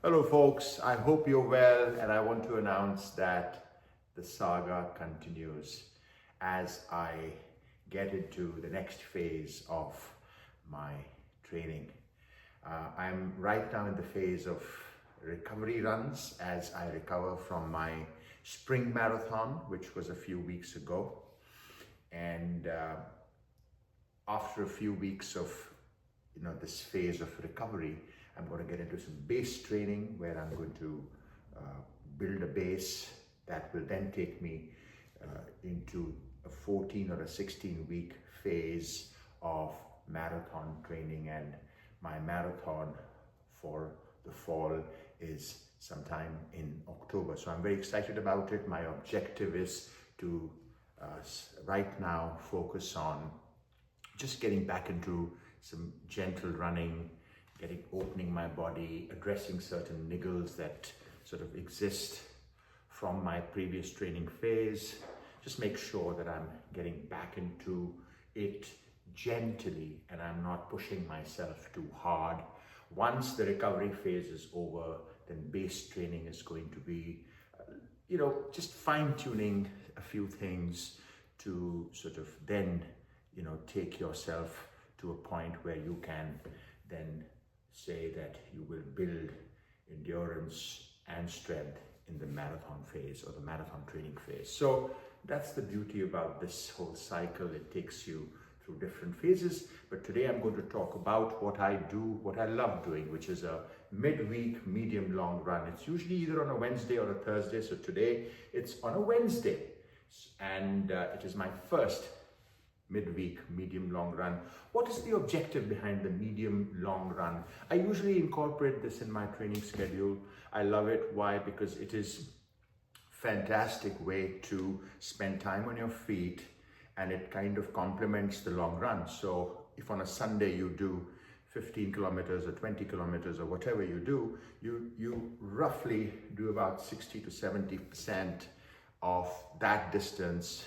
Hello folks, I hope you're well, and I want to announce that the saga continues as I get into the next phase of my training. I'm right now in the phase of recovery runs as I recover from my spring marathon, which was a few weeks ago. And after a few weeks of this phase of recovery, I'm going to get into some base training where I'm going to build a base that will then take me into a 14 or a 16-week phase of marathon training, and my marathon for the fall is sometime in October. So I'm very excited about it. My objective is to right now focus on just getting back into some gentle running, opening my body, addressing certain niggles that sort of exist from my previous training phase. Just make sure that I'm getting back into it gently and I'm not pushing myself too hard. Once the recovery phase is over, then base training is going to be, just fine-tuning a few things to sort of then, take yourself to a point where you can then say that you will build endurance and strength in the marathon phase or the marathon training phase. So that's the beauty about this whole cycle. It takes you through different phases. But today I'm going to talk about what I do, what I love doing, which is a midweek medium long run. It's usually either on a Wednesday or a Thursday. So today it's on a Wednesday, and it is my first midweek medium long run. What is the objective behind the medium long run? I usually incorporate this in my training schedule. I love it. Why? Because it is fantastic way to spend time on your feet, and it kind of complements the long run. So if on a Sunday you do 15 kilometers or 20 kilometers or whatever you do, you roughly do about 60 to 70% of that distance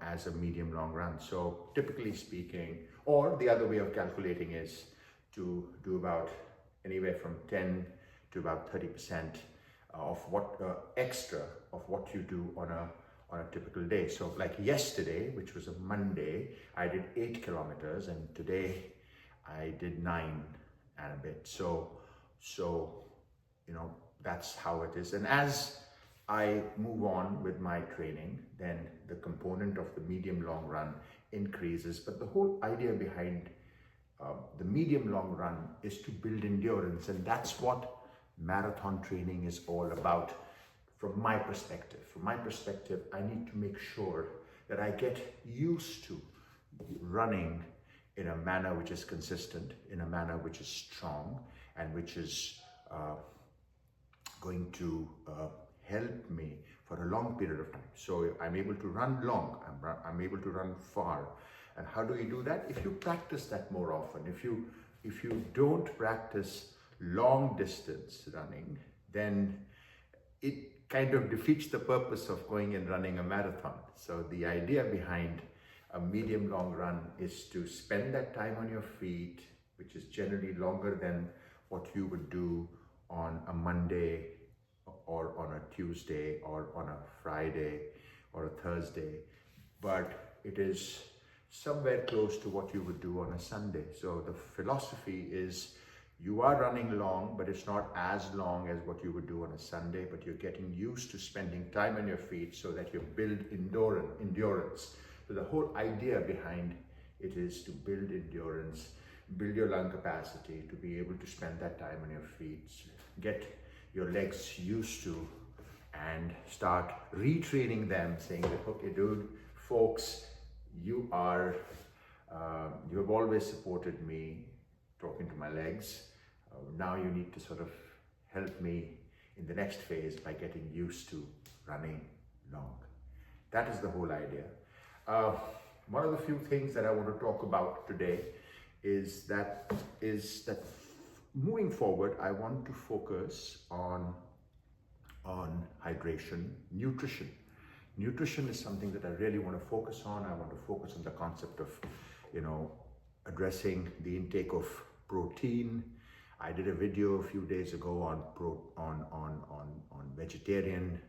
as a medium long run. So typically speaking, or the other way of calculating is to do about anywhere from 10 to about 30% of what extra of what you do on a typical day. So like yesterday, which was a Monday, I did 8 kilometers, and today I did 9 and a bit. So that's how it is. And as I move on with my training, then the component of the medium long run increases. But the whole idea behind the medium long run is to build endurance, and that's what marathon training is all about. From my perspective, I need to make sure that I get used to running in a manner which is consistent, in a manner which is strong, and which is going to help me for a long period of time. So I'm able to run long, I'm able to run far. And how do you do that? If you practice that more often. If you don't practice long distance running, then it kind of defeats the purpose of going and running a marathon. So the idea behind a medium long run is to spend that time on your feet, which is generally longer than what you would do on a Monday or on a Tuesday or on a Friday or a Thursday, but it is somewhere close to what you would do on a Sunday. So the philosophy is you are running long, but it's not as long as what you would do on a Sunday, but you're getting used to spending time on your feet so that you build endurance. So the whole idea behind it is to build endurance, build your lung capacity to be able to spend that time on your feet, get your legs used to, and start retraining them, saying that, okay, dude, folks, you have always supported me, talking to my legs. Now you need to sort of help me in the next phase by getting used to running long. That is the whole idea. One of the few things that I want to talk about today is that moving forward, I want to focus on hydration, nutrition. Nutrition is something that I really want to focus on. I want to focus on the concept of, addressing the intake of protein. I did a video a few days ago on vegetarian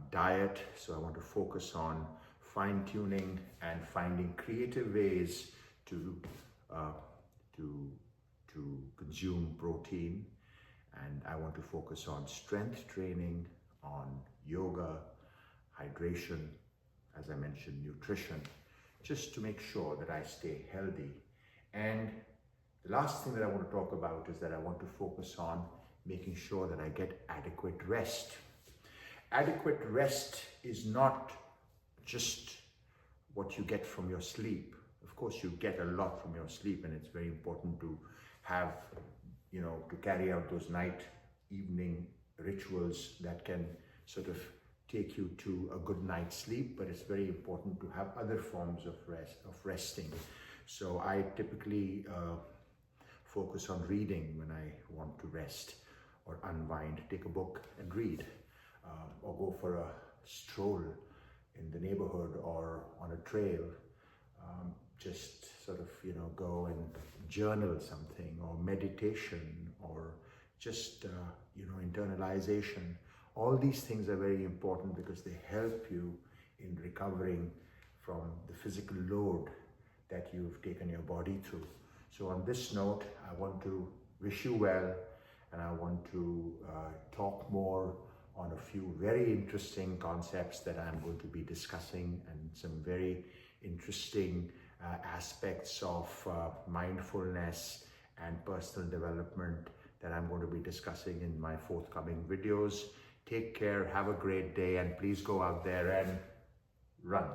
diet, so I want to focus on fine-tuning and finding creative ways to consume protein. And I want to focus on strength training, on yoga, hydration, as I mentioned, nutrition, just to make sure that I stay healthy. And the last thing that I want to talk about is that I want to focus on making sure that I get adequate rest. Adequate rest is not just what you get from your sleep. Of course, you get a lot from your sleep, and it's very important to have, to carry out those evening rituals that can sort of take you to a good night's sleep, but it's very important to have other forms of resting. So I typically focus on reading when I want to rest or unwind, take a book and read, or go for a stroll in the neighborhood or on a trail. Just sort of, go and journal something, or meditation, or just, internalization. All these things are very important because they help you in recovering from the physical load that you've taken your body through. So on this note, I want to wish you well, and I want to talk more on a few very interesting concepts that I'm going to be discussing, and some very interesting aspects of mindfulness and personal development that I'm going to be discussing in my forthcoming videos. Take care, have a great day, and please go out there and run.